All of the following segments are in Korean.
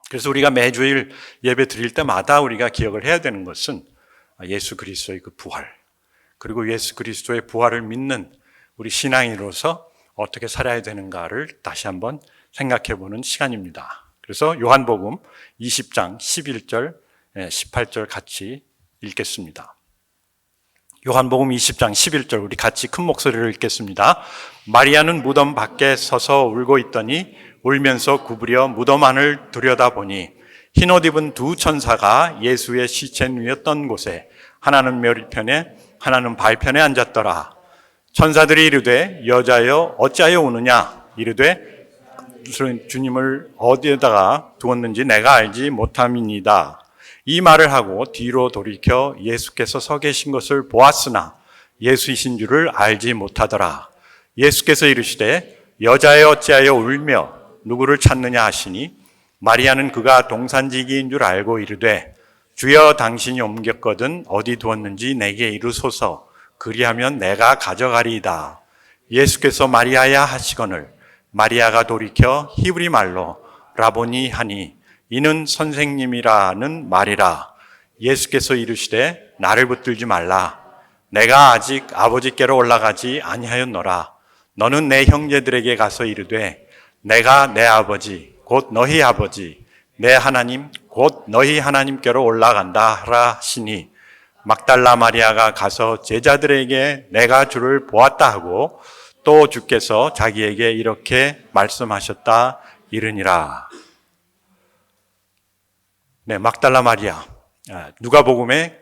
그래서 우리가 매주일 예배 드릴 때마다 우리가 기억을 해야 되는 것은 예수 그리스도의 그 부활, 그리고 예수 그리스도의 부활을 믿는 우리 신앙인으로서 어떻게 살아야 되는가를 다시 한번 생각해 보는 시간입니다. 그래서 요한복음 20장 11절, 18절 같이 읽겠습니다. 요한복음 20장 11절 우리 같이 큰 목소리로 읽겠습니다. 마리아는 무덤 밖에 서서 울고 있더니 울면서 구부려 무덤 안을 들여다보니 흰옷 입은 두 천사가 예수의 시체 누였던 곳에 하나는 머리편에 하나는 발편에 앉았더라. 천사들이 이르되 여자여 어찌하여 우느냐 이르되 주님을 어디에다가 두었는지 내가 알지 못함이니이다. 이 말을 하고 뒤로 돌이켜 예수께서 서 계신 것을 보았으나 예수이신 줄을 알지 못하더라. 예수께서 이르시되 여자여 어찌하여 울며 누구를 찾느냐 하시니 마리아는 그가 동산지기인 줄 알고 이르되 주여 당신이 옮겼거든 어디 두었는지 내게 이르소서 그리하면 내가 가져가리이다. 예수께서 마리아야 하시거늘 마리아가 돌이켜 히브리 말로 라보니 하니 이는 선생님이라는 말이라. 예수께서 이르시되 나를 붙들지 말라. 내가 아직 아버지께로 올라가지 아니하였노라. 너는 내 형제들에게 가서 이르되 내가 내 아버지 곧 너희 아버지 내 하나님 곧 너희 하나님께로 올라간다 하라 하시니 막달라 마리아가 가서 제자들에게 내가 주를 보았다 하고 또 주께서 자기에게 이렇게 말씀하셨다 이르니라. 네, 막달라 마리아, 누가복음에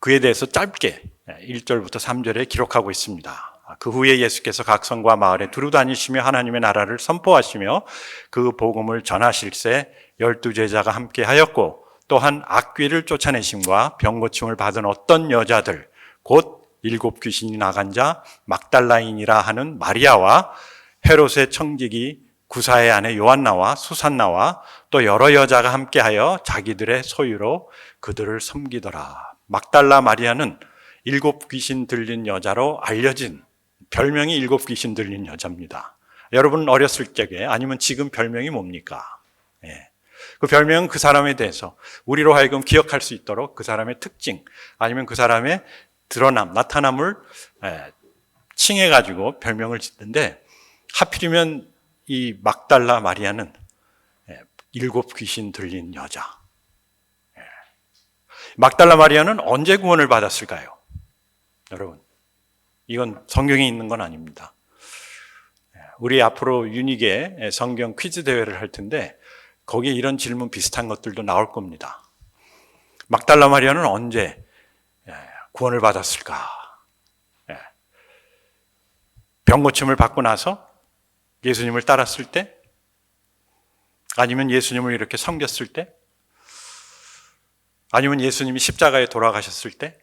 그에 대해서 짧게 1절부터 3절에 기록하고 있습니다. 그 후에 예수께서 각 성과 마을에 두루 다니시며 하나님의 나라를 선포하시며 그 복음을 전하실새 12제자가 함께 하였고 또한 악귀를 쫓아내심과 병고침을 받은 어떤 여자들 곧 7 귀신이 나간 자 막달라인이라 하는 마리아와 헤롯의 청지기 구사의 아내 요한나와 수산나와 또 여러 여자가 함께하여 자기들의 소유로 그들을 섬기더라. 막달라 마리아는 7 귀신 들린 여자로 알려진 별명이 7 귀신 들린 여자입니다. 여러분 어렸을 적에 아니면 지금 별명이 뭡니까? 그 별명은 그 사람에 대해서 우리로 하여금 기억할 수 있도록 그 사람의 특징 아니면 그 사람의 드러남, 나타남을 칭해가지고 별명을 짓는데 하필이면 이 막달라 마리아는 7 귀신 들린 여자. 막달라 마리아는 언제 구원을 받았을까요? 여러분, 이건 성경에 있는 건 아닙니다. 우리 앞으로 유니게 성경 퀴즈 대회를 할 텐데 거기에 이런 질문 비슷한 것들도 나올 겁니다. 막달라 마리아는 언제 구원을 받았을까? 병고침을 받고 나서 예수님을 따랐을 때? 아니면 예수님을 이렇게 섬겼을 때? 아니면 예수님이 십자가에 돌아가셨을 때?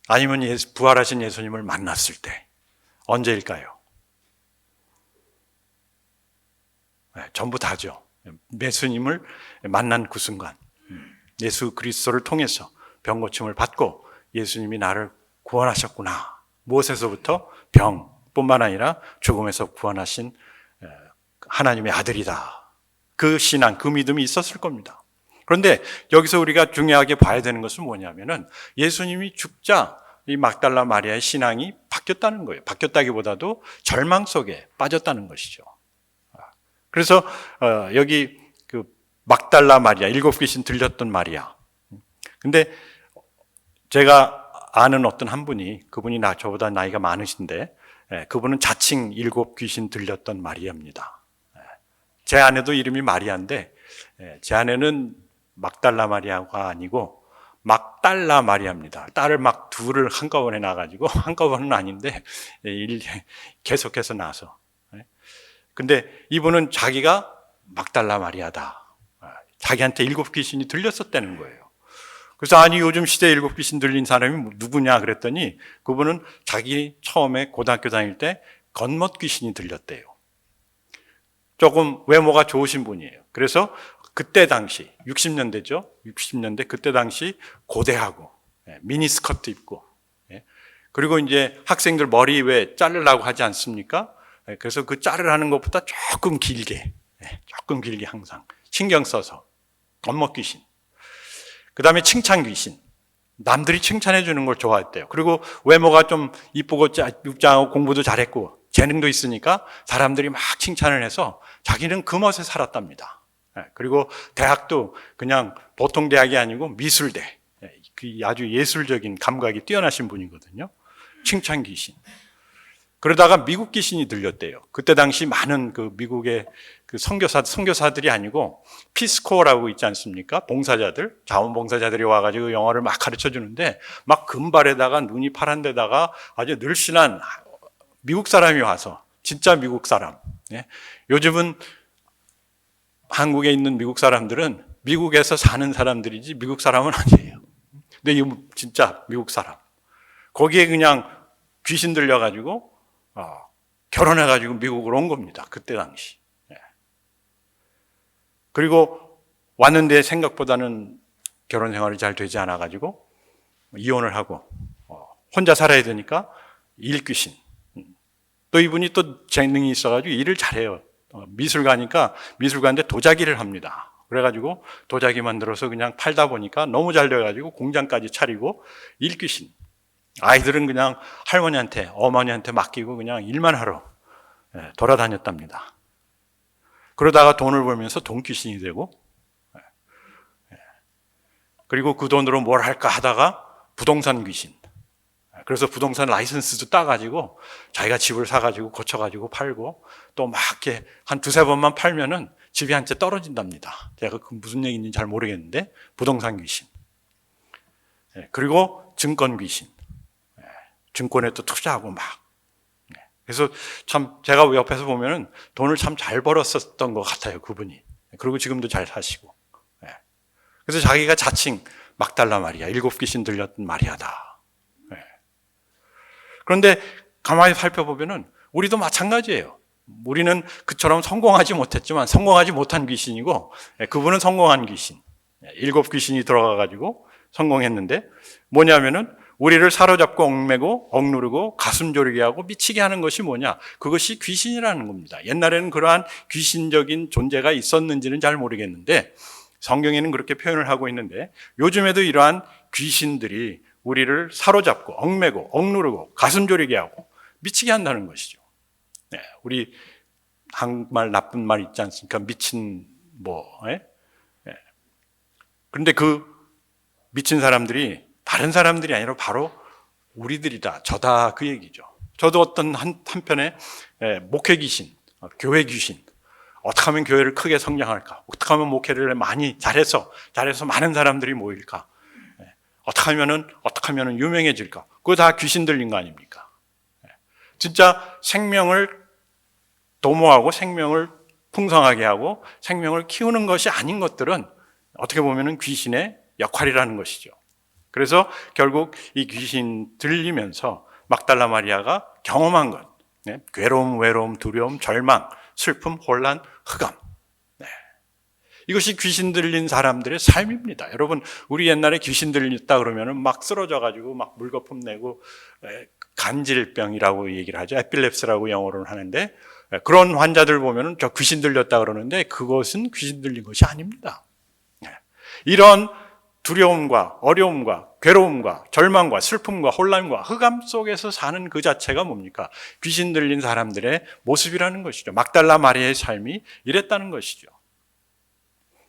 아니면 부활하신 예수님을 만났을 때? 언제일까요? 전부 다죠. 예수님을 만난 그 순간, 예수 그리스도를 통해서 병고침을 받고 예수님이 나를 구원하셨구나. 무엇에서부터? 병뿐만 아니라 죽음에서 구원하신 하나님의 아들이다. 그 신앙, 그 믿음이 있었을 겁니다. 그런데 여기서 우리가 중요하게 봐야 되는 것은 뭐냐면은 예수님이 죽자 이 막달라 마리아의 신앙이 바뀌었다는 거예요. 바뀌었다기보다도 절망 속에 빠졌다는 것이죠. 그래서 여기 그 막달라 마리아, 7 귀신 들렸던 마리아. 근데 제가 아는 어떤 한 분이, 그분이 저보다 나이가 많으신데 그분은 자칭 7 귀신 들렸던 마리아입니다. 제 아내도 이름이 마리아인데 제 아내는 막달라 마리아가 아니고 막달라 마리아입니다. 딸을 막 둘을 한꺼번에 낳아가지고 한꺼번은 아닌데 계속해서 낳아서. 근데 이분은 자기가 막달라 마리아다. 자기한테 7 귀신이 들렸었다는 거예요. 그래서 아니 요즘 시대에 7 귀신 들린 사람이 누구냐 그랬더니 그분은 자기 처음에 고등학교 다닐 때 겉멋 귀신이 들렸대요. 조금 외모가 좋으신 분이에요. 그래서 그때 당시 60년대죠. 60년대 그때 당시 고대하고 미니스커트 입고 그리고 이제 학생들 머리 왜 자르려고 하지 않습니까? 그래서 그 자르라는 것보다 조금 길게 항상 신경 써서. 겁먹 귀신. 그 다음에 칭찬 귀신. 남들이 칭찬해 주는 걸 좋아했대요. 그리고 외모가 좀 이쁘고 육장하고 공부도 잘했고 재능도 있으니까 사람들이 막 칭찬을 해서 자기는 그 멋에 살았답니다. 그리고 대학도 그냥 보통 대학이 아니고 미술대. 아주 예술적인 감각이 뛰어나신 분이거든요. 칭찬 귀신. 그러다가 미국 귀신이 들렸대요. 그때 당시 많은 그 미국의 그 선교사들이 아니고 피스코어라고 있지 않습니까? 봉사자들, 자원봉사자들이 와가지고 영어를 막 가르쳐 주는데 막 금발에다가 눈이 파란 데다가 아주 늘씬한 미국 사람이 와서 진짜 미국 사람. 요즘은 한국에 있는 미국 사람들은 미국에서 사는 사람들이지 미국 사람은 아니에요. 근데 이 진짜 미국 사람. 거기에 그냥 귀신 들려가지고 결혼해가지고 미국으로 온 겁니다. 그때 당시. 그리고 왔는데 생각보다는 결혼 생활이 잘 되지 않아가지고 이혼을 하고 혼자 살아야 되니까 일귀신. 또 이분이 또 재능이 있어가지고 일을 잘해요. 미술가니까 미술가인데 도자기를 합니다. 그래가지고 도자기 만들어서 그냥 팔다 보니까 너무 잘 돼가지고 공장까지 차리고 일귀신. 아이들은 그냥 할머니한테, 어머니한테 맡기고 그냥 일만 하러 돌아다녔답니다. 그러다가 돈을 벌면서 돈귀신이 되고, 그리고 그 돈으로 뭘 할까 하다가 부동산 귀신. 그래서 부동산 라이선스도 따가지고 자기가 집을 사가지고 고쳐가지고 팔고 또 막 이렇게 한 두세 번만 팔면은 집이 한 채 떨어진답니다. 제가 그 무슨 얘기인지 잘 모르겠는데 부동산 귀신. 그리고 증권 귀신. 증권에 또 투자하고 막. 그래서 참 제가 옆에서 보면은 돈을 참 잘 벌었었던 것 같아요, 그분이. 그리고 지금도 잘 사시고. 그래서 자기가 자칭 막달라 마리아, 7귀신 들렸던 마리아다. 그런데 가만히 살펴보면은 우리도 마찬가지예요. 우리는 그처럼 성공하지 못했지만 성공하지 못한 귀신이고 그분은 성공한 귀신. 7귀신이 들어가가지고 성공했는데 뭐냐면은 우리를 사로잡고 얽매고 억누르고 가슴 졸이게 하고 미치게 하는 것이 뭐냐? 그것이 귀신이라는 겁니다. 옛날에는 그러한 귀신적인 존재가 있었는지는 잘 모르겠는데 성경에는 그렇게 표현을 하고 있는데 요즘에도 이러한 귀신들이 우리를 사로잡고 얽매고 억누르고 가슴 졸이게 하고 미치게 한다는 것이죠. 우리 한국말 나쁜 말 있지 않습니까? 미친 그런데 그 미친 사람들이 다른 사람들이 아니라 바로 우리들이다, 저다 그 얘기죠. 저도 어떤 한편에 목회 귀신, 교회 귀신, 어떻게 하면 교회를 크게 성장할까? 어떻게 하면 목회를 많이 잘해서 많은 사람들이 모일까? 어떻게 하면은 유명해질까? 그거 다 귀신 들린 거 아닙니까? 진짜 생명을 도모하고 생명을 풍성하게 하고 생명을 키우는 것이 아닌 것들은 어떻게 보면은 귀신의 역할이라는 것이죠. 그래서 결국 이 귀신 들리면서 막달라 마리아가 경험한 것, 괴로움, 외로움, 두려움, 절망, 슬픔, 혼란, 흑암. 이것이 귀신 들린 사람들의 삶입니다. 여러분, 우리 옛날에 귀신 들렸다 그러면은 막 쓰러져가지고 막 물거품 내고 간질병이라고 얘기를 하죠. 에필랩스라고 영어로는 하는데 그런 환자들 보면은 저 귀신 들렸다 그러는데 그것은 귀신 들린 것이 아닙니다. 이런 두려움과 어려움과 괴로움과 절망과 슬픔과 혼란과 흑암 속에서 사는 그 자체가 뭡니까? 귀신 들린 사람들의 모습이라는 것이죠. 막달라 마리아의 삶이 이랬다는 것이죠.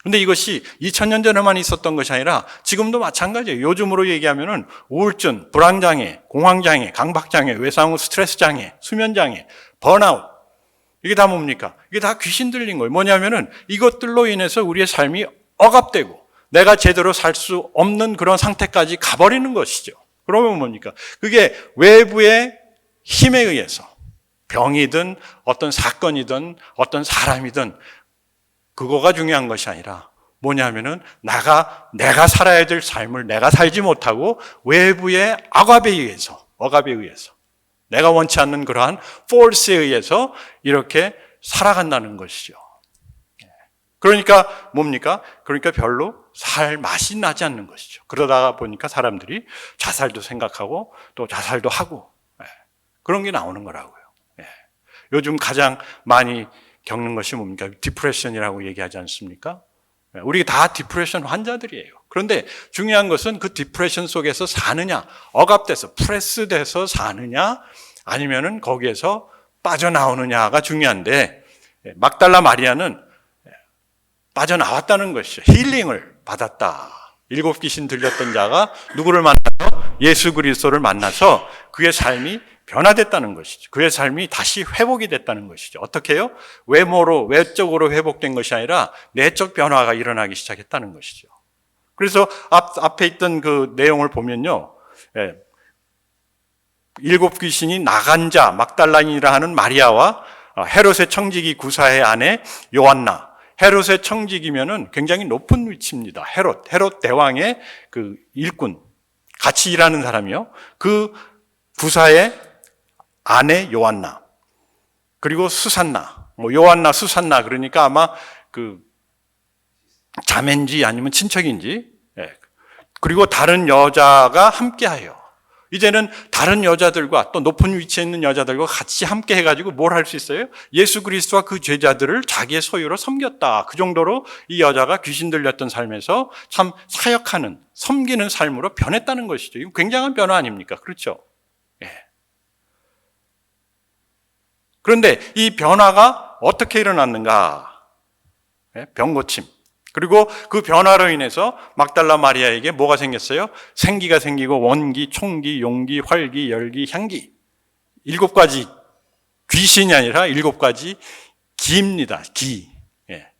그런데 이것이 2000년 전에만 있었던 것이 아니라 지금도 마찬가지예요. 요즘으로 얘기하면은 우울증, 불안장애, 공황장애, 강박장애, 외상후 스트레스장애, 수면장애, 번아웃. 이게 다 뭡니까? 이게 다 귀신 들린 거예요. 뭐냐면은 이것들로 인해서 우리의 삶이 억압되고 내가 제대로 살 수 없는 그런 상태까지 가버리는 것이죠. 그러면 뭡니까? 그게 외부의 힘에 의해서 병이든 어떤 사건이든 어떤 사람이든 그거가 중요한 것이 아니라 뭐냐면은 내가 살아야 될 삶을 내가 살지 못하고 외부의 억압에 의해서 내가 원치 않는 그러한 force에 의해서 이렇게 살아간다는 것이죠. 그러니까 뭡니까? 그러니까 별로 살 맛이 나지 않는 것이죠. 그러다가 보니까 사람들이 자살도 생각하고 또 자살도 하고 그런 게 나오는 거라고요. 요즘 가장 많이 겪는 것이 뭡니까? 디프레션이라고 얘기하지 않습니까? 우리가 다 디프레션 환자들이에요. 그런데 중요한 것은 그 디프레션 속에서 사느냐, 억압돼서 프레스돼서 사느냐, 아니면은 거기에서 빠져나오느냐가 중요한데, 막달라 마리아는 빠져나왔다는 것이죠. 힐링을 받았다. 7 귀신 들렸던 자가 누구를 만나서 예수 그리스도를 만나서 그의 삶이 변화됐다는 것이죠. 그의 삶이 다시 회복이 됐다는 것이죠. 어떻게 해요? 외적으로 회복된 것이 아니라 내적 변화가 일어나기 시작했다는 것이죠. 그래서 앞에 있던 그 내용을 보면요. 7 귀신이 나간 자, 막달라인이라 하는 마리아와 헤롯의 청지기 구사의 아내 요한나. 헤롯의 청지기면은 굉장히 높은 위치입니다. 헤롯 대왕의 그 일꾼, 같이 일하는 사람이요. 그 구사의 아내 요한나. 그리고 수산나. 요한나, 수산나. 그러니까 아마 그 자매인지 아니면 친척인지. 그리고 다른 여자가 함께하여. 이제는 다른 여자들과 또 높은 위치에 있는 여자들과 같이 함께 해가지고 뭘 할 수 있어요? 예수 그리스도와 그 제자들을 자기의 소유로 섬겼다. 그 정도로 이 여자가 귀신 들렸던 삶에서 참 사역하는, 섬기는 삶으로 변했다는 것이죠. 이거 굉장한 변화 아닙니까? 그렇죠? 예. 그런데 이 변화가 어떻게 일어났는가? 병고침. 그리고 그 변화로 인해서 막달라 마리아에게 뭐가 생겼어요? 생기가 생기고 원기, 총기, 용기, 활기, 열기, 향기. 7가지 귀신이 아니라 7가지 기입니다. 기. 예.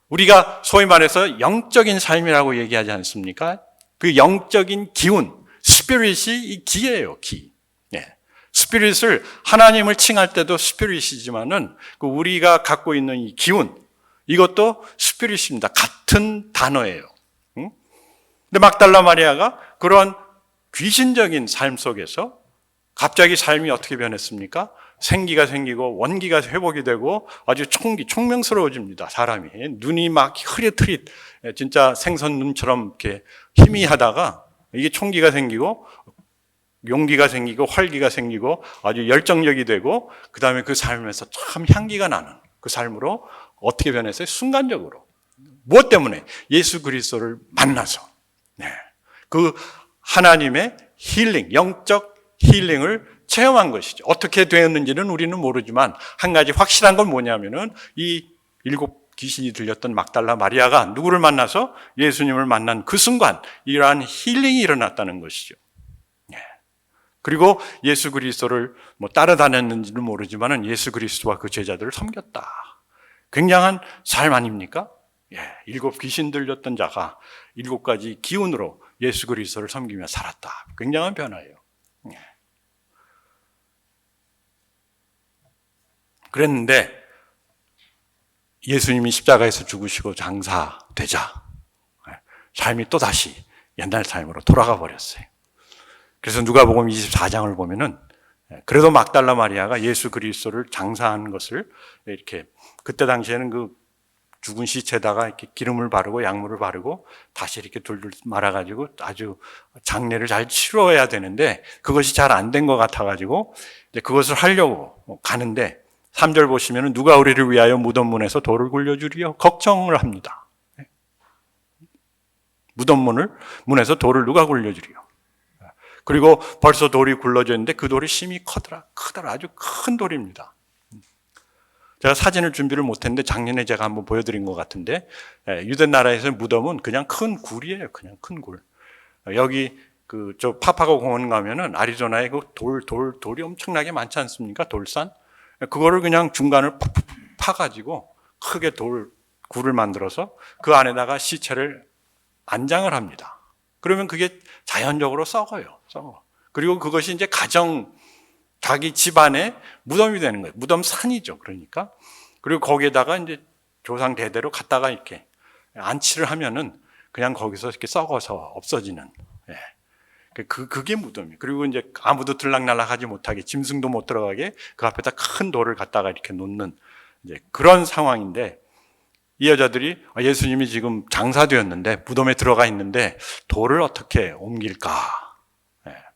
우리가 소위 말해서 영적인 삶이라고 얘기하지 않습니까? 그 영적인 기운, 스피릿이 이 기예요. 기. 예. 스피릿을 하나님을 칭할 때도 스피릿이지만은 그 우리가 갖고 있는 이 기운, 이것도 스피릿입니다. 같은 단어예요. 근데 막달라 마리아가 그런 귀신적인 삶 속에서 갑자기 삶이 어떻게 변했습니까? 생기가 생기고 원기가 회복이 되고 아주 총명스러워집니다. 사람이. 눈이 막 흐릿흐릿 진짜 생선 눈처럼 이렇게 희미하다가 이게 총기가 생기고 용기가 생기고 활기가 생기고 아주 열정적이 되고 그다음에 그 삶에서 참 향기가 나는 그 삶으로 어떻게 변했어요? 순간적으로. 무엇 때문에? 예수 그리스도를 만나서. 네. 그 하나님의 힐링, 영적 힐링을 체험한 것이죠. 어떻게 되었는지는 우리는 모르지만 한 가지 확실한 건 뭐냐면은 이 7 귀신이 들렸던 막달라 마리아가 누구를 만나서 예수님을 만난 그 순간 이러한 힐링이 일어났다는 것이죠. 네. 그리고 예수 그리스도를 따라다녔는지는 모르지만은 예수 그리스도와 그 제자들을 섬겼다. 굉장한 삶 아닙니까? 예, 7 귀신 들렸던 자가 7가지 기운으로 예수 그리스도를 섬기며 살았다. 굉장한 변화예요. 예. 그랬는데 예수님이 십자가에서 죽으시고 장사되자 삶이 또다시 옛날 삶으로 돌아가 버렸어요. 그래서 누가복음 24장을 보면은 그래도 막달라 마리아가 예수 그리스도를 장사한 것을 이렇게 그때 당시에는 그 죽은 시체에다가 이렇게 기름을 바르고 약물을 바르고 다시 이렇게 돌돌 말아가지고 아주 장례를 잘 치러야 되는데 그것이 잘 안 된 것 같아가지고 이제 그것을 하려고 가는데 3절 보시면은 누가 우리를 위하여 무덤 문에서 돌을 굴려주리요? 걱정을 합니다. 무덤 문에서 돌을 누가 굴려주리요? 그리고 벌써 돌이 굴러져 있는데 그 돌이 심히 크더라. 아주 큰 돌입니다. 제가 사진을 준비를 못했는데 작년에 제가 한번 보여드린 것 같은데 유대 나라에서 무덤은 그냥 큰 굴이에요. 그냥 큰 굴. 여기 저 파파고 공원 가면은 아리조나에 그 돌이 엄청나게 많지 않습니까? 돌산. 그거를 그냥 중간을 파가지고 크게 굴을 만들어서 그 안에다가 시체를 안장을 합니다. 그러면 그게 자연적으로 썩어요. 그리고 그것이 이제 자기 집안의 무덤이 되는 거예요. 무덤 산이죠. 그러니까. 그리고 거기에다가 이제 조상 대대로 갖다가 이렇게 안치를 하면은 그냥 거기서 이렇게 썩어서 없어지는. 예. 그게 무덤이에요. 그리고 이제 아무도 들락날락하지 못하게 짐승도 못 들어가게 그 앞에다 큰 돌을 갖다가 이렇게 놓는 이제 그런 상황인데 이 여자들이 예수님이 지금 장사되었는데 무덤에 들어가 있는데 돌을 어떻게 옮길까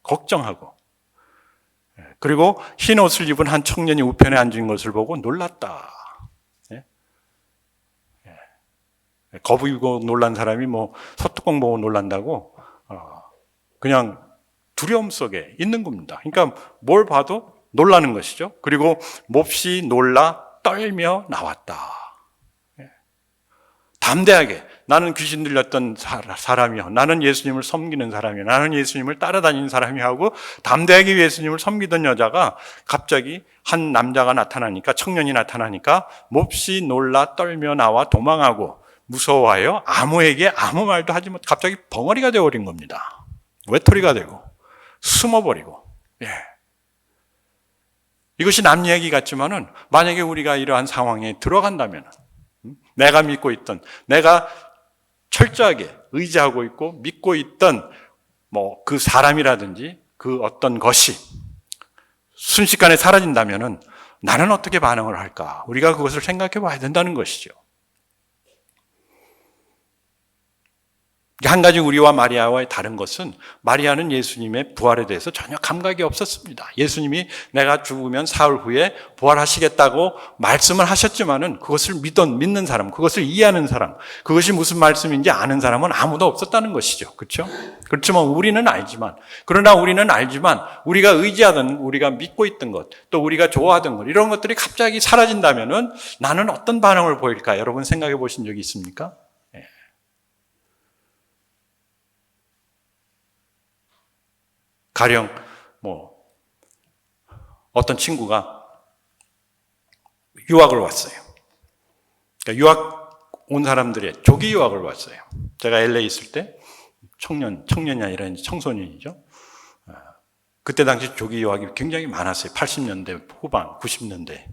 걱정하고 그리고 흰 옷을 입은 한 청년이 우편에 앉은 것을 보고 놀랐다. 거북이고 놀란 사람이 뭐 소뚜껑 보고 놀란다고 그냥 두려움 속에 있는 겁니다. 그러니까 뭘 봐도 놀라는 것이죠. 그리고 몹시 놀라 떨며 나왔다. 담대하게 나는 귀신 들렸던 사람이요, 나는 예수님을 섬기는 사람이요, 나는 예수님을 따라다니는 사람이 하고 담대하게 예수님을 섬기던 여자가 갑자기 한 남자가 나타나니까, 청년이 나타나니까 몹시 놀라 떨며 나와 도망하고 무서워하여 아무에게 아무 말도 하지 못, 갑자기 벙어리가 되어버린 겁니다. 외톨이가 되고 숨어버리고. 이것이 남 이야기 같지만은 만약에 우리가 이러한 상황에 들어간다면, 내가 믿고 있던, 내가 철저하게 의지하고 있고 믿고 있던 뭐 그 사람이라든지 그 어떤 것이 순식간에 사라진다면은 나는 어떻게 반응을 할까? 우리가 그것을 생각해 봐야 된다는 것이죠. 한 가지 우리와 마리아와의 다른 것은, 마리아는 예수님의 부활에 대해서 전혀 감각이 없었습니다. 예수님이 내가 죽으면 사흘 후에 부활하시겠다고 말씀을 하셨지만은 그것을 믿는 사람, 그것을 이해하는 사람, 그것이 무슨 말씀인지 아는 사람은 아무도 없었다는 것이죠. 그렇죠? 그렇지만 우리는 알지만, 그러나 우리는 알지만 우리가 의지하던, 우리가 믿고 있던 것, 또 우리가 좋아하던 것, 이런 것들이 갑자기 사라진다면은 나는 어떤 반응을 보일까? 여러분 생각해 보신 적이 있습니까? 가령 어떤 친구가 유학을 왔어요. 그러니까 유학 온 사람들의 조기 유학을 왔어요. 제가 LA 있을 때 청년이 아니라 청소년이죠. 그때 당시 조기 유학이 굉장히 많았어요. 80년대 후반, 90년대.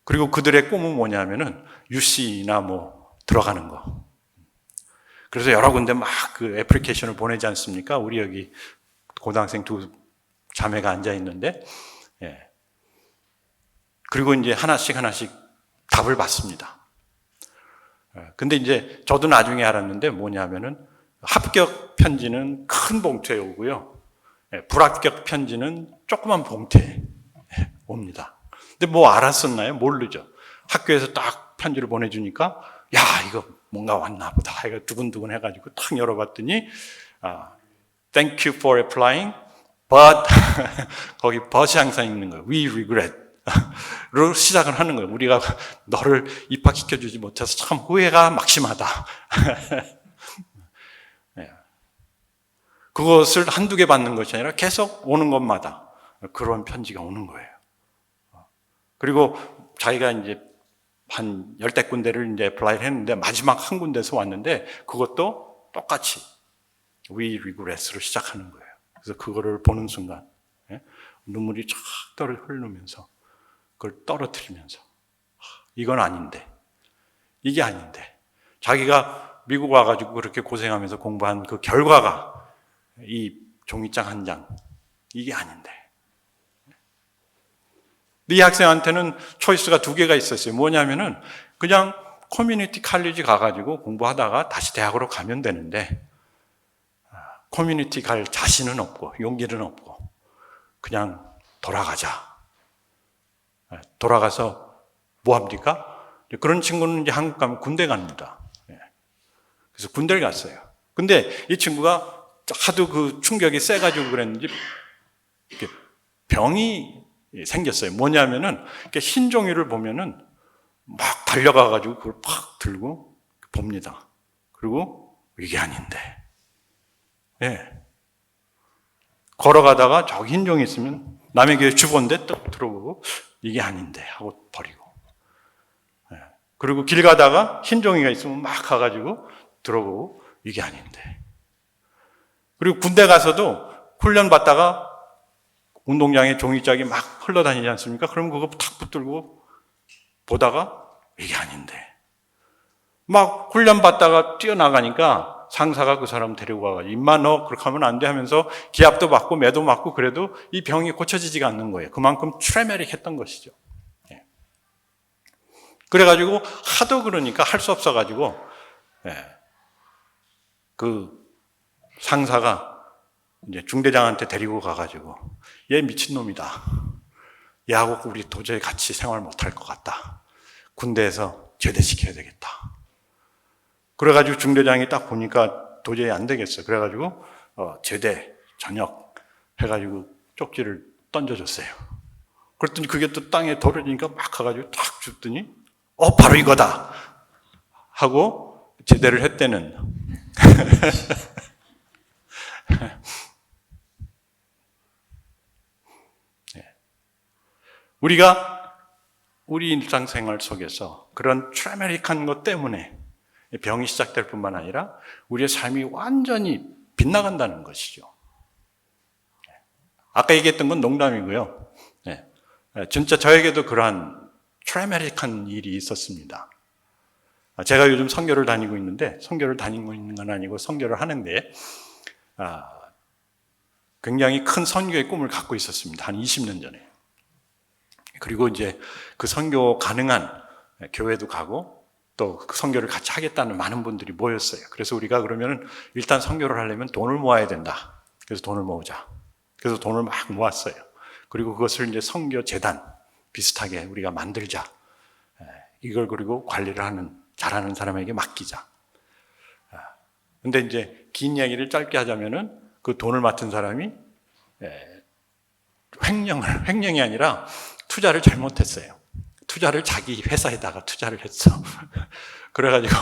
그리고 그들의 꿈은 뭐냐면은 UC나 들어가는 거. 그래서 여러 군데 막 그 애플리케이션을 보내지 않습니까? 우리 여기 고등학생 두 자매가 앉아 있는데, 그리고 이제 하나씩 답을 받습니다. 근데 이제 저도 나중에 알았는데 뭐냐면은 합격 편지는 큰 봉투에 오고요, 불합격 편지는 조그만 봉투에 옵니다. 근데 알았었나요? 모르죠. 학교에서 딱 편지를 보내주니까 야, 이거 뭔가 왔나 보다. 이거 두근두근 해가지고 탁 열어봤더니 Thank you for applying, but 거기 but이 항상 있는 거예요. We regret 로 시작을 하는 거예요. 우리가 너를 입학시켜주지 못해서 참 후회가 막심하다. 그것을 한두 개 받는 것이 아니라 계속 오는 것마다 그런 편지가 오는 거예요. 그리고 자기가 이제 한 10대 군데를 이제 애플라이를 했는데 마지막 한 군데에서 왔는데 그것도 똑같이 We regret로 시작하는 거예요. 그래서 그거를 보는 순간 눈물이 쫙 흐르면서 그걸 떨어뜨리면서 이건 아닌데, 이게 아닌데, 자기가 미국 와가지고 그렇게 고생하면서 공부한 그 결과가 이 종이장 한 장, 이게 아닌데. 이 학생한테는 초이스가 두 개가 있었어요. 뭐냐면은 그냥 커뮤니티 칼리지 가가지고 공부하다가 다시 대학으로 가면 되는데, 커뮤니티 갈 자신은 없고 용기는 없고 그냥 돌아가자. 돌아가서 뭐 합니까? 그런 친구는 이제 한국 가면 군대 갑니다. 그래서 군대를 갔어요. 근데 이 친구가 하도 그 충격이 세가지고 그랬는지 병이 생겼어요. 뭐냐면은 흰 종이를 보면은 막 달려가가지고 그걸 팍 들고 봅니다. 그리고 이게 아닌데. 걸어가다가 저기 흰 종이 있으면 남의 교회 주보인데 딱 들어보고 이게 아닌데 하고 버리고. 그리고 길 가다가 흰 종이가 있으면 막 가가지고 들어보고 이게 아닌데. 그리고 군대 가서도 훈련 받다가 운동장에 종이짝이 막 흘러다니지 않습니까? 그럼 그거 탁 붙들고 보다가 이게 아닌데. 막 훈련 받다가 뛰어나가니까 상사가 그 사람 데리고 가가지고 임마 너 그렇게 하면 안 돼 하면서 기합도 맞고 매도 맞고 그래도 이 병이 고쳐지지가 않는 거예요. 그만큼 트레메릭 했던 것이죠. 그래가지고 하도 그러니까 할 수 없어가지고 그 상사가 이제 중대장한테 데리고 가가지고 얘 미친놈이다. 얘하고 우리 도저히 같이 생활 못할 것 같다. 군대에서 제대시켜야 되겠다. 그래가지고 중대장이 딱 보니까 도저히 안 되겠어. 그래가지고 제대 저녁 해가지고 쪽지를 던져줬어요. 그랬더니 그게 또 땅에 떨어지니까 막 가가지고 탁 줍더니 바로 이거다 하고 제대를 했대는. 우리가 우리 일상생활 속에서 그런 트라우마틱한 것 때문에 병이 시작될 뿐만 아니라 우리의 삶이 완전히 빗나간다는 것이죠. 아까 얘기했던 건 농담이고요. 진짜 저에게도 그러한 트라우마틱한 일이 있었습니다. 제가 요즘 선교를 다니고 있는데, 선교를 다니고 있는 건 아니고 선교를 하는데 굉장히 큰 선교의 꿈을 갖고 있었습니다. 한 20년 전에. 그리고 이제 그 선교 가능한 교회도 가고 또 그 선교를 같이 하겠다는 많은 분들이 모였어요. 그래서 우리가 그러면 일단 선교를 하려면 돈을 모아야 된다. 그래서 돈을 모으자. 그래서 돈을 막 모았어요. 그리고 그것을 이제 선교 재단 비슷하게 우리가 만들자. 이걸 그리고 관리를 잘하는 사람에게 맡기자. 근데 이제 긴 이야기를 짧게 하자면은 그 돈을 맡은 사람이 횡령이 아니라 투자를 잘못했어요. 투자를 자기 회사에다가 투자를 했어. 그래가지고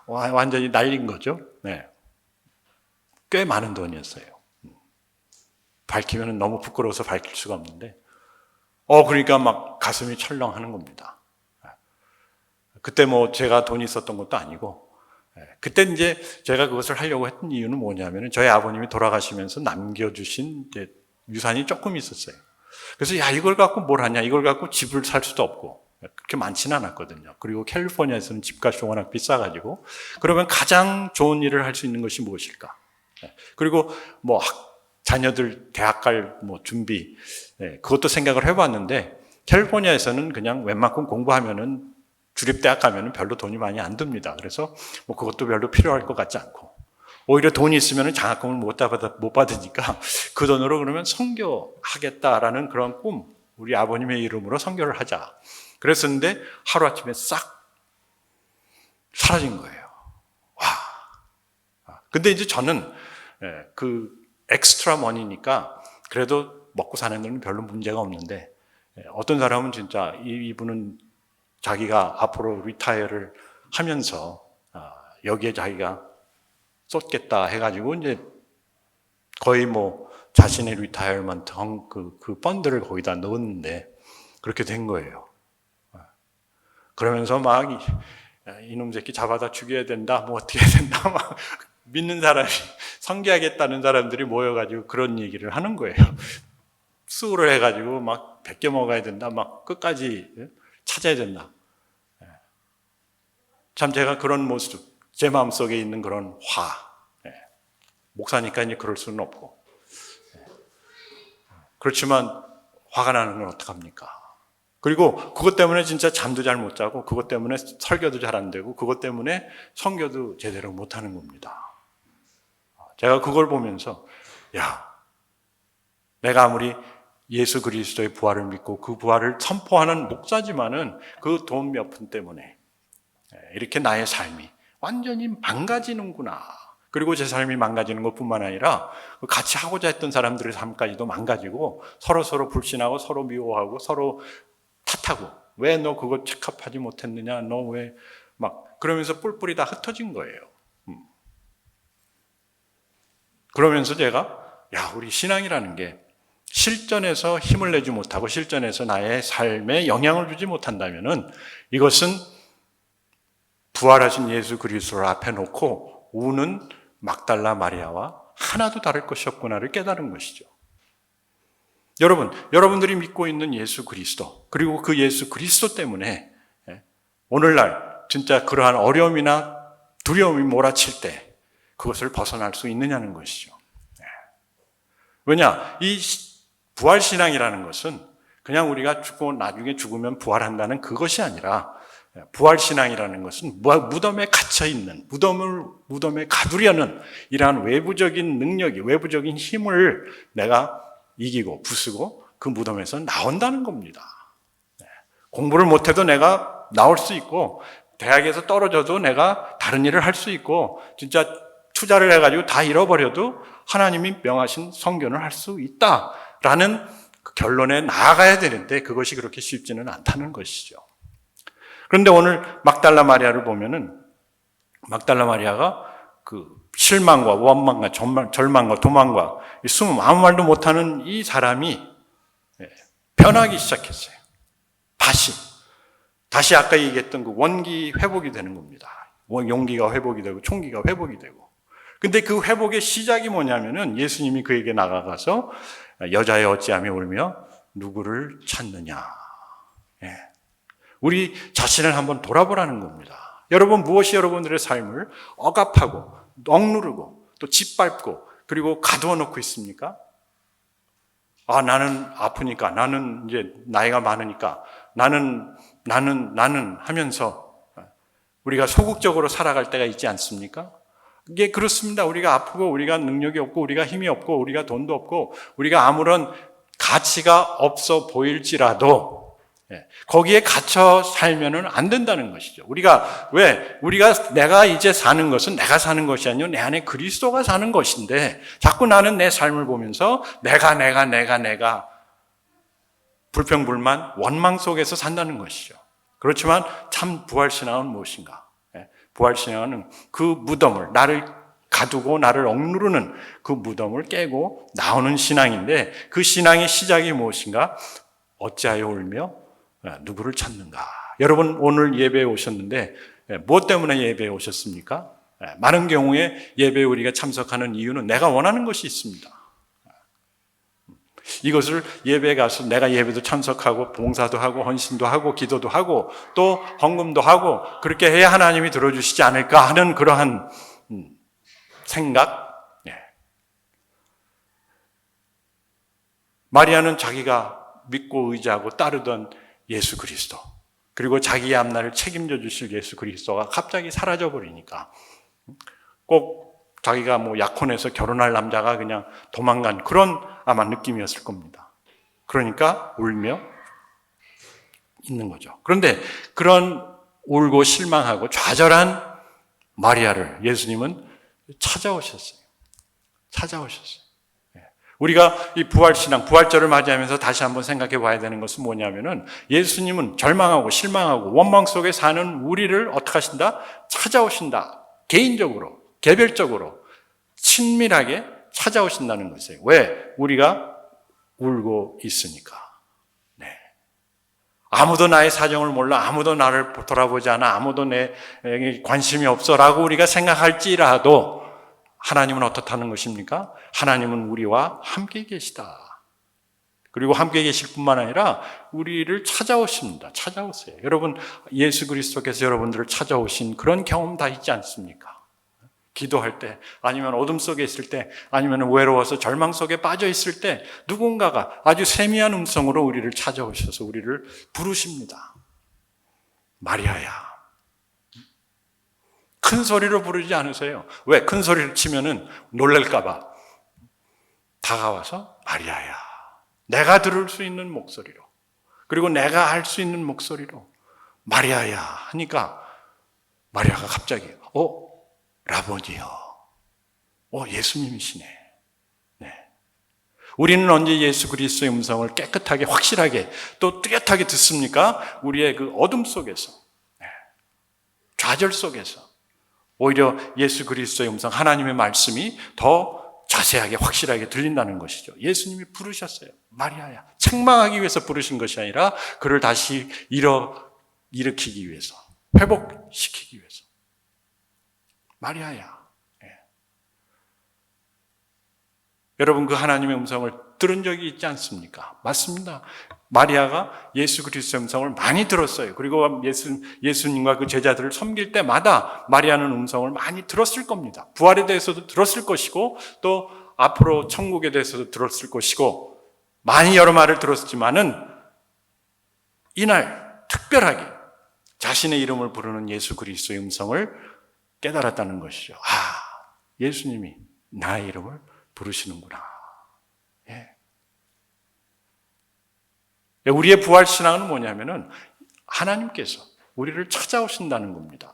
완전히 날린 거죠. 꽤 많은 돈이었어요. 밝히면 너무 부끄러워서 밝힐 수가 없는데, 그러니까 막 가슴이 철렁하는 겁니다. 그때 뭐 제가 돈이 있었던 것도 아니고, 그때 이제 제가 그것을 하려고 했던 이유는 뭐냐면은 저희 아버님이 돌아가시면서 남겨주신 이제 유산이 조금 있었어요. 그래서 이걸 갖고 뭘 하냐, 이걸 갖고 집을 살 수도 없고, 그렇게 많지는 않았거든요. 그리고 캘리포니아에서는 집값이 워낙 비싸가지고, 그러면 가장 좋은 일을 할 수 있는 것이 무엇일까? 그리고 뭐 자녀들 대학 갈 뭐 준비, 그것도 생각을 해봤는데, 캘리포니아에서는 그냥 웬만큼 공부하면은 주립대학 가면은 별로 돈이 많이 안 듭니다. 그래서 뭐 그것도 별로 필요할 것 같지 않고, 오히려 돈이 있으면 장학금을 못 받으니까 그 돈으로 그러면 선교하겠다라는 그런 꿈, 우리 아버님의 이름으로 선교를 하자. 그랬었는데 하루아침에 싹 사라진 거예요. 와. 근데 이제 저는 그 엑스트라 머니니까 그래도 먹고 사는 데는 별로 문제가 없는데, 어떤 사람은 진짜 이분은 자기가 앞으로 리타이어를 하면서 여기에 자기가 쏟겠다 해가지고 이제 거의 뭐 자신의 리타이어먼트 그 펀드를 거기다 넣었는데 그렇게 된 거예요. 그러면서 막 이놈 새끼 잡아다 죽여야 된다, 뭐 어떻게 해야 된다, 막 믿는 사람이, 선교하겠다는 사람들이 모여가지고 그런 얘기를 하는 거예요. 수고를 해가지고 막 베껴 먹어야 된다, 막 끝까지 찾아야 된다. 참 제가 그런 모습, 제 마음속에 있는 그런 목사니까 이제 그럴 수는 없고, 그렇지만 화가 나는 건 어떡합니까? 그리고 그것 때문에 진짜 잠도 잘 못 자고, 그것 때문에 설교도 잘 안 되고, 그것 때문에 선교도 제대로 못 하는 겁니다. 제가 그걸 보면서 내가 아무리 예수 그리스도의 부활을 믿고 그 부활을 선포하는 목사지만은 그 돈 몇 푼 때문에 이렇게 나의 삶이 완전히 망가지는구나. 그리고 제 삶이 망가지는 것뿐만 아니라 같이 하고자 했던 사람들의 삶까지도 망가지고 서로 불신하고 서로 미워하고 서로 탓하고, 왜 너 그거 체크업하지 못했느냐, 너 왜 막 그러면서 뿔뿔이 다 흩어진 거예요. 그러면서 제가 우리 신앙이라는 게 실전에서 힘을 내지 못하고 실전에서 나의 삶에 영향을 주지 못한다면은 이것은 부활하신 예수 그리스도를 앞에 놓고 우는 막달라 마리아와 하나도 다를 것이 없구나를 깨달은 것이죠. 여러분들이 믿고 있는 예수 그리스도, 그리고 그 예수 그리스도 때문에 오늘날 진짜 그러한 어려움이나 두려움이 몰아칠 때 그것을 벗어날 수 있느냐는 것이죠. 왜냐? 이 부활신앙이라는 것은 그냥 우리가 죽고 나중에 죽으면 부활한다는 그것이 아니라, 부활신앙이라는 것은 무덤에 갇혀있는, 무덤에 가두려는 이러한 외부적인 능력이, 외부적인 힘을 내가 이기고 부수고 그 무덤에서 나온다는 겁니다. 공부를 못해도 내가 나올 수 있고, 대학에서 떨어져도 내가 다른 일을 할 수 있고, 진짜 투자를 해가지고 다 잃어버려도 하나님이 명하신 선견을 할 수 있다라는 그 결론에 나아가야 되는데 그것이 그렇게 쉽지는 않다는 것이죠. 그런데 오늘 막달라 마리아를 보면은 막달라 마리아가 그 실망과 원망과 절망과 도망과 숨 아무 말도 못하는 이 사람이 변하기 시작했어요. 다시 아까 얘기했던 그 원기 회복이 되는 겁니다. 용기가 회복이 되고 총기가 회복이 되고. 근데 그 회복의 시작이 뭐냐면은 예수님이 그에게 나가가서 여자여 어찌하며 울며 누구를 찾느냐. 우리 자신을 한번 돌아보라는 겁니다. 여러분 무엇이 여러분들의 삶을 억압하고 억누르고 또 짓밟고 그리고 가두어 놓고 있습니까? 나는 아프니까, 나는 이제 나이가 많으니까, 나는 하면서 우리가 소극적으로 살아갈 때가 있지 않습니까? 이게 그렇습니다. 우리가 아프고, 우리가 능력이 없고, 우리가 힘이 없고, 우리가 돈도 없고, 우리가 아무런 가치가 없어 보일지라도 거기에 갇혀 살면은 안 된다는 것이죠. 우리가 내가 이제 사는 것은 내가 사는 것이 아니고 내 안에 그리스도가 사는 것인데 자꾸 나는 내 삶을 보면서 내가 불평불만 원망 속에서 산다는 것이죠. 그렇지만 참 부활신앙은 무엇인가? 부활신앙은 그 무덤을 나를 가두고 나를 억누르는 그 무덤을 깨고 나오는 신앙인데 그 신앙의 시작이 무엇인가? 어찌하여 울며 누구를 찾는가? 여러분 오늘 예배에 오셨는데 무엇 때문에 예배에 오셨습니까? 많은 경우에 예배에 우리가 참석하는 이유는 내가 원하는 것이 있습니다. 이것을 예배에 가서 내가 예배도 참석하고 봉사도 하고 헌신도 하고 기도도 하고 또 헌금도 하고 그렇게 해야 하나님이 들어주시지 않을까 하는 그러한 생각. 마리아는 자기가 믿고 의지하고 따르던 예수 그리스도 그리고 자기의 앞날을 책임져 주실 예수 그리스도가 갑자기 사라져 버리니까 꼭 자기가 약혼해서 결혼할 남자가 그냥 도망간 그런 아마 느낌이었을 겁니다. 그러니까 울며 있는 거죠. 그런데 그런 울고 실망하고 좌절한 마리아를 예수님은 찾아오셨어요. 우리가 이 부활신앙, 부활절을 맞이하면서 다시 한번 생각해 봐야 되는 것은 뭐냐면은 예수님은 절망하고 실망하고 원망 속에 사는 우리를 어떻게 하신다? 찾아오신다. 개인적으로, 개별적으로, 친밀하게 찾아오신다는 것이에요. 왜? 우리가 울고 있으니까. 아무도 나의 사정을 몰라, 아무도 나를 돌아보지 않아, 아무도 내게 관심이 없어라고 우리가 생각할지라도 하나님은 어떻다는 것입니까? 하나님은 우리와 함께 계시다. 그리고 함께 계실 뿐만 아니라 우리를 찾아오십니다. 찾아오세요. 여러분 예수 그리스도께서 여러분들을 찾아오신 그런 경험 다 있지 않습니까? 기도할 때 아니면 어둠 속에 있을 때 아니면 외로워서 절망 속에 빠져 있을 때 누군가가 아주 세미한 음성으로 우리를 찾아오셔서 우리를 부르십니다. 마리아야. 큰 소리로 부르지 않으세요. 왜? 큰 소리를 치면은 놀랄까 봐. 다가와서 마리아야. 내가 들을 수 있는 목소리로 그리고 내가 알 수 있는 목소리로 마리아야 하니까 마리아가 갑자기 라보니요. 예수님이시네. 우리는 언제 예수 그리스도의 음성을 깨끗하게 확실하게 또 뚜렷하게 듣습니까? 우리의 그 어둠 속에서 좌절 속에서 오히려 예수 그리스도의 음성 하나님의 말씀이 더 자세하게 확실하게 들린다는 것이죠. 예수님이 부르셨어요. 마리아야. 책망하기 위해서 부르신 것이 아니라 그를 다시 일으키기 위해서 회복시키기 위해서. 마리아야. 여러분 그 하나님의 음성을 들은 적이 있지 않습니까? 맞습니다. 마리아가 예수 그리스도의 음성을 많이 들었어요. 그리고 예수님과 그 제자들을 섬길 때마다 마리아는 음성을 많이 들었을 겁니다. 부활에 대해서도 들었을 것이고 또 앞으로 천국에 대해서도 들었을 것이고 많이 여러 말을 들었지만은 이날 특별하게 자신의 이름을 부르는 예수 그리스도의 음성을 깨달았다는 것이죠. 예수님이 나의 이름을 부르시는구나. 우리의 부활신앙은 뭐냐면은 하나님께서 우리를 찾아오신다는 겁니다.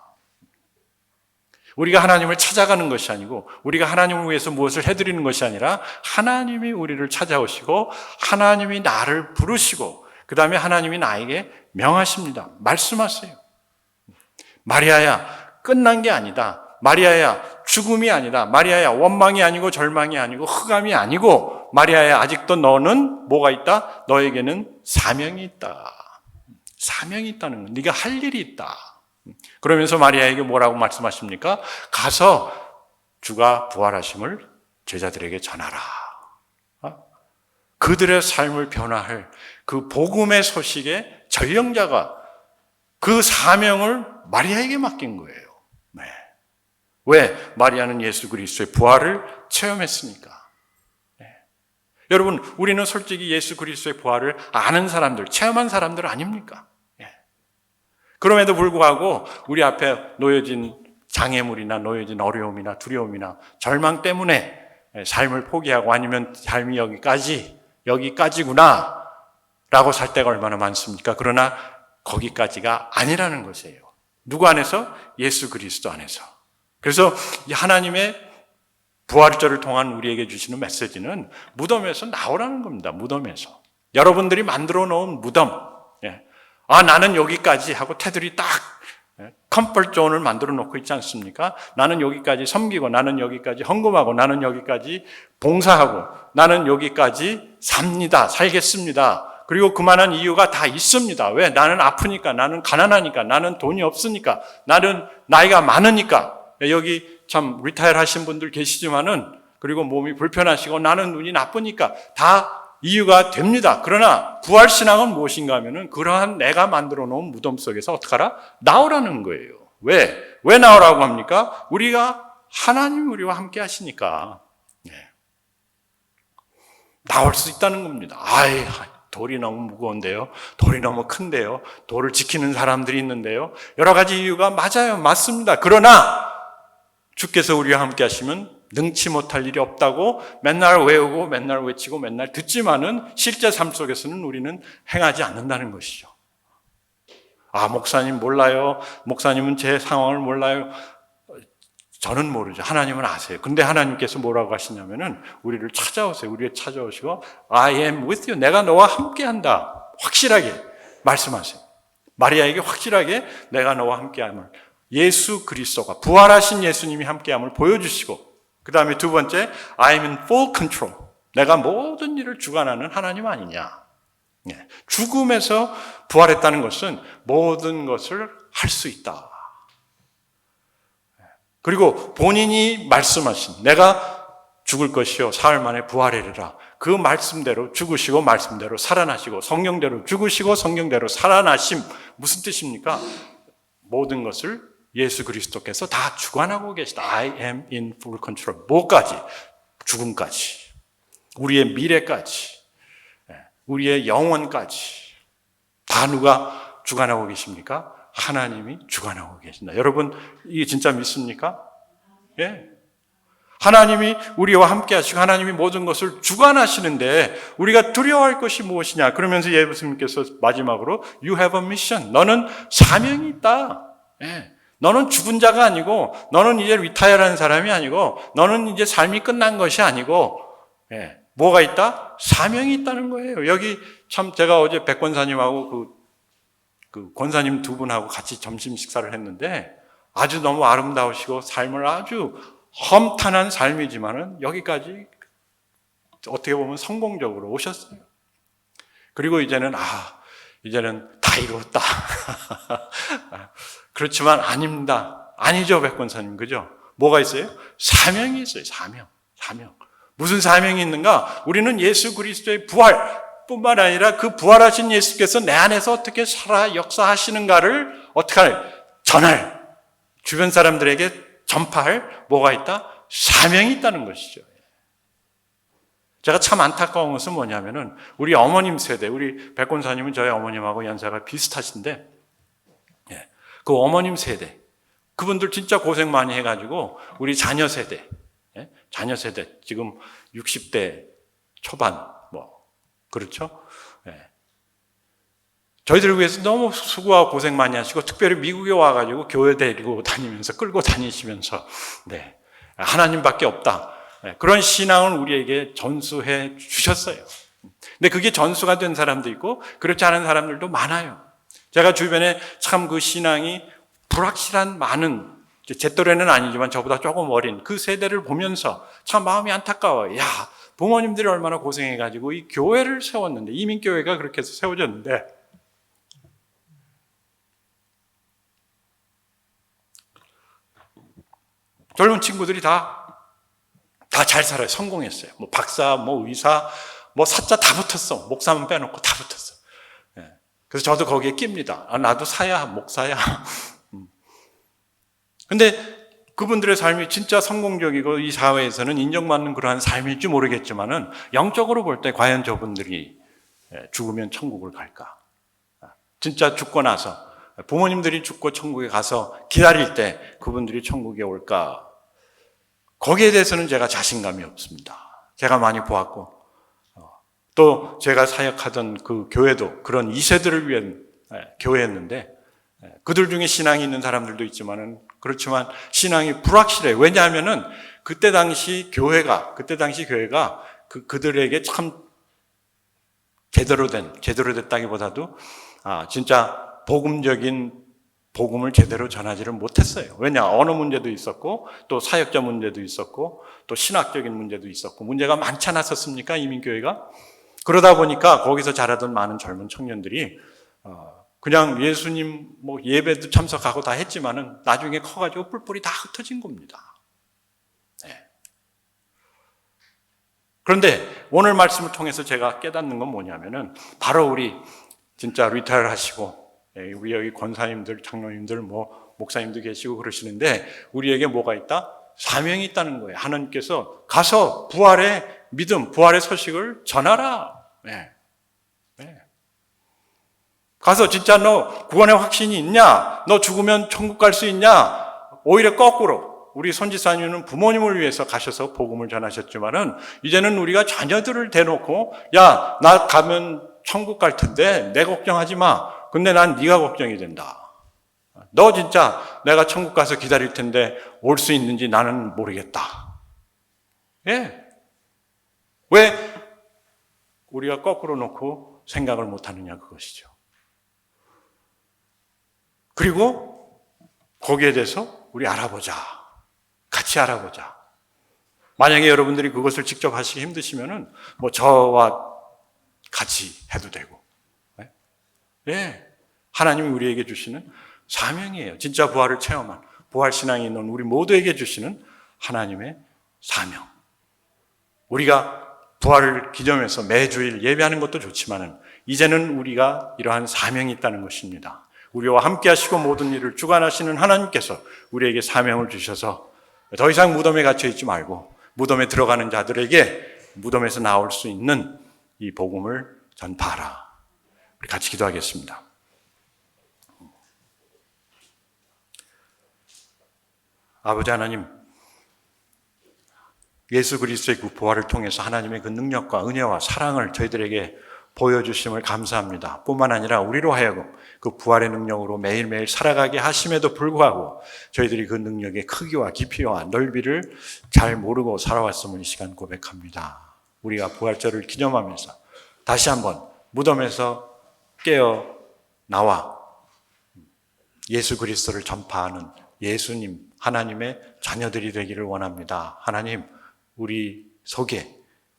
우리가 하나님을 찾아가는 것이 아니고 우리가 하나님을 위해서 무엇을 해드리는 것이 아니라 하나님이 우리를 찾아오시고 하나님이 나를 부르시고 그 다음에 하나님이 나에게 명하십니다. 말씀하세요. 마리아야, 끝난 게 아니다. 마리아야, 죽음이 아니다. 마리아야, 원망이 아니고 절망이 아니고 흑암이 아니고 마리아야, 아직도 너는 뭐가 있다? 너에게는 사명이 있다. 사명이 있다는 건 네가 할 일이 있다. 그러면서 마리아에게 뭐라고 말씀하십니까? 가서 주가 부활하심을 제자들에게 전하라. 그들의 삶을 변화할 그 복음의 소식의 전령자가 그 사명을 마리아에게 맡긴 거예요. 네. 왜? 마리아는 예수 그리스도의 부활을 체험했으니까. 네. 여러분, 우리는 솔직히 예수 그리스도의 부활을 아는 사람들, 체험한 사람들 아닙니까? 그럼에도 불구하고 우리 앞에 놓여진 장애물이나 놓여진 어려움이나 두려움이나 절망 때문에 삶을 포기하고 아니면 삶이 여기까지구나 라고 살 때가 얼마나 많습니까? 그러나 거기까지가 아니라는 것이에요. 누구 안에서? 예수 그리스도 안에서. 그래서 하나님의 부활절을 통한 우리에게 주시는 메시지는 무덤에서 나오라는 겁니다. 무덤에서. 여러분들이 만들어 놓은 무덤. 나는 여기까지 하고 테두리 딱 컴포트 존을 만들어 놓고 있지 않습니까? 나는 여기까지 섬기고 나는 여기까지 헌금하고 나는 여기까지 봉사하고 나는 여기까지 살겠습니다. 그리고 그만한 이유가 다 있습니다. 왜? 나는 아프니까, 나는 가난하니까, 나는 돈이 없으니까, 나는 나이가 많으니까. 여기 참 리타이어 하신 분들 계시지만은 그리고 몸이 불편하시고 나는 눈이 나쁘니까 다 이유가 됩니다. 그러나 부활신앙은 무엇인가 하면은 그러한 내가 만들어 놓은 무덤 속에서 어떡하라? 나오라는 거예요. 왜? 왜 나오라고 합니까? 하나님이 우리와 함께 하시니까. 나올 수 있다는 겁니다. 돌이 너무 무거운데요. 돌이 너무 큰데요. 돌을 지키는 사람들이 있는데요. 여러 가지 이유가 맞습니다. 그러나 주께서 우리와 함께 하시면 능치 못할 일이 없다고 맨날 외우고 맨날 외치고 맨날 듣지만은 실제 삶 속에서는 우리는 행하지 않는다는 것이죠. 목사님 몰라요. 목사님은 제 상황을 몰라요. 저는 모르죠. 하나님은 아세요. 근데 하나님께서 뭐라고 하시냐면은 우리를 찾아오세요. 우리를 찾아오시고 I am with you. 내가 너와 함께한다. 확실하게 말씀하세요. 마리아에게 확실하게 내가 너와 함께함을 예수 그리스도가 부활하신 예수님이 함께함을 보여주시고 그 다음에 두 번째, I am in full control. 내가 모든 일을 주관하는 하나님 아니냐. 죽음에서 부활했다는 것은 모든 것을 할 수 있다. 그리고 본인이 말씀하신 내가 죽을 것이요 사흘 만에 부활하리라. 그 말씀대로 죽으시고 말씀대로 살아나시고 성령대로 죽으시고 성령대로 살아나심. 무슨 뜻입니까? 모든 것을 예수 그리스도께서 다 주관하고 계시다. I am in full control. 뭐까지? 죽음까지. 우리의 미래까지. 우리의 영혼까지. 다 누가 주관하고 계십니까? 하나님이 주관하고 계신다. 여러분, 이게 진짜 믿습니까? 예. 하나님이 우리와 함께 하시고 하나님이 모든 것을 주관하시는데 우리가 두려워할 것이 무엇이냐? 그러면서 예수님께서 마지막으로 You have a mission. 너는 사명이 있다. 예. 너는 죽은 자가 아니고 너는 이제 리타이어라는 사람이 아니고 너는 이제 삶이 끝난 것이 아니고 뭐가 있다? 사명이 있다는 거예요. 여기 참 제가 어제 백 권사님하고 그 권사님 두 분하고 같이 점심 식사를 했는데 아주 너무 아름다우시고 삶을 아주 험탄한 삶이지만은 여기까지 어떻게 보면 성공적으로 오셨어요. 그리고 이제는 다 이루었다. 그렇지만 아닙니다. 아니죠, 백권사님. 그죠? 뭐가 있어요? 사명이 있어요. 사명. 무슨 사명이 있는가? 우리는 예수 그리스도의 부활뿐만 아니라 그 부활하신 예수께서 내 안에서 어떻게 살아 역사하시는가를 어떻게 전할, 주변 사람들에게 전파할 뭐가 있다? 사명이 있다는 것이죠. 제가 참 안타까운 것은 뭐냐면은 우리 어머님 세대, 우리 백권사님은 저희 어머님하고 연세가 비슷하신데 그 어머님 세대, 그분들 진짜 고생 많이 해가지고 우리 자녀 세대 지금 60대 초반 그렇죠? 저희들을 위해서 너무 수고하고 고생 많이 하시고 특별히 미국에 와가지고 교회 데리고 다니면서 끌고 다니시면서 하나님밖에 없다. 그런 신앙을 우리에게 전수해 주셨어요. 근데 그게 전수가 된 사람도 있고 그렇지 않은 사람들도 많아요. 제가 주변에 참 그 신앙이 불확실한 많은, 제 또래는 아니지만 저보다 조금 어린 그 세대를 보면서 참 마음이 안타까워요. 야, 부모님들이 얼마나 고생해가지고 이 교회를 세웠는데, 이민교회가 그렇게 해서 세워졌는데 젊은 친구들이 다 잘 살아요. 성공했어요. 뭐 박사, 뭐 의사, 뭐 사자 다 붙었어. 목사만 빼놓고 다 붙었어. 그래서 저도 거기에 낍니다. 나도 사야, 목사야. 근데 그분들의 삶이 진짜 성공적이고 이 사회에서는 인정받는 그러한 삶일지 모르겠지만은 영적으로 볼 때 과연 저분들이 죽으면 천국을 갈까? 진짜 죽고 나서 부모님들이 죽고 천국에 가서 기다릴 때 그분들이 천국에 올까? 거기에 대해서는 제가 자신감이 없습니다. 제가 많이 보았고 또 제가 사역하던 그 교회도 그런 2세들을 위한 교회였는데 그들 중에 신앙이 있는 사람들도 있지만은 그렇지만 신앙이 불확실해요. 왜냐하면은 그때 당시 교회가 그들에게 참 제대로 됐다기보다도 진짜 복음적인 복음을 제대로 전하지를 못했어요. 왜냐? 언어 문제도 있었고 또 사역자 문제도 있었고 또 신학적인 문제도 있었고 문제가 많지 않았었습니까? 이민교회가? 그러다 보니까 거기서 자라던 많은 젊은 청년들이 그냥 예수님 뭐 예배도 참석하고 다 했지만은 나중에 커가지고 뿔뿔이 다 흩어진 겁니다. 그런데 오늘 말씀을 통해서 제가 깨닫는 건 뭐냐면은 바로 우리 진짜 리타이어 하시고 우리 여기 권사님들, 장로님들, 뭐 목사님도 계시고 그러시는데 우리에게 뭐가 있다? 사명이 있다는 거예요. 하나님께서 가서 부활의 믿음, 부활의 소식을 전하라. 가서 진짜 너 구원의 확신이 있냐? 너 죽으면 천국 갈 수 있냐? 오히려 거꾸로 우리 손지사님은 부모님을 위해서 가셔서 복음을 전하셨지만은 이제는 우리가 자녀들을 대놓고 야, 나 가면 천국 갈 텐데 내 걱정하지 마. 근데 난 네가 걱정이 된다. 너 진짜 내가 천국 가서 기다릴 텐데 올 수 있는지 나는 모르겠다. 왜 우리가 거꾸로 놓고 생각을 못하느냐 그것이죠. 그리고 거기에 대해서 우리 알아보자. 같이 알아보자. 만약에 여러분들이 그것을 직접 하시기 힘드시면은 뭐 저와 같이 해도 되고. 하나님이 우리에게 주시는 사명이에요. 진짜 부활을 체험한 부활신앙이 있는 우리 모두에게 주시는 하나님의 사명. 우리가 부활을 기념해서 매주일 예배하는 것도 좋지만은 이제는 우리가 이러한 사명이 있다는 것입니다. 우리와 함께 하시고 모든 일을 주관하시는 하나님께서 우리에게 사명을 주셔서 더 이상 무덤에 갇혀 있지 말고 무덤에 들어가는 자들에게 무덤에서 나올 수 있는 이 복음을 전파하라. 우리 같이 기도하겠습니다. 아버지 하나님, 예수 그리스도의 그 부활을 통해서 하나님의 그 능력과 은혜와 사랑을 저희들에게 보여주심을 감사합니다. 뿐만 아니라 우리로 하여금 그 부활의 능력으로 매일매일 살아가게 하심에도 불구하고 저희들이 그 능력의 크기와 깊이와 넓이를 잘 모르고 살아왔음을 이 시간 고백합니다. 우리가 부활절을 기념하면서 다시 한번 무덤에서 깨어 나와 예수 그리스도를 전파하는 예수님, 하나님의 자녀들이 되기를 원합니다. 하나님, 우리 속에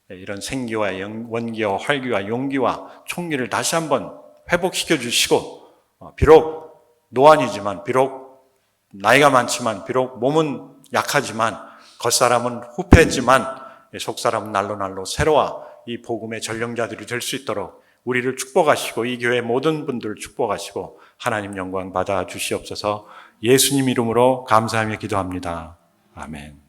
이런 생기와 원기와 활기와 용기와 총기를 다시 한번 회복시켜 주시고 비록 노안이지만 비록 나이가 많지만 비록 몸은 약하지만 겉사람은 후패했지만 속사람은 날로 새로와 이 복음의 전령자들이 될 수 있도록 우리를 축복하시고 이 교회 모든 분들을 축복하시고 하나님 영광 받아 주시옵소서. 예수님 이름으로 감사하며 기도합니다. 아멘.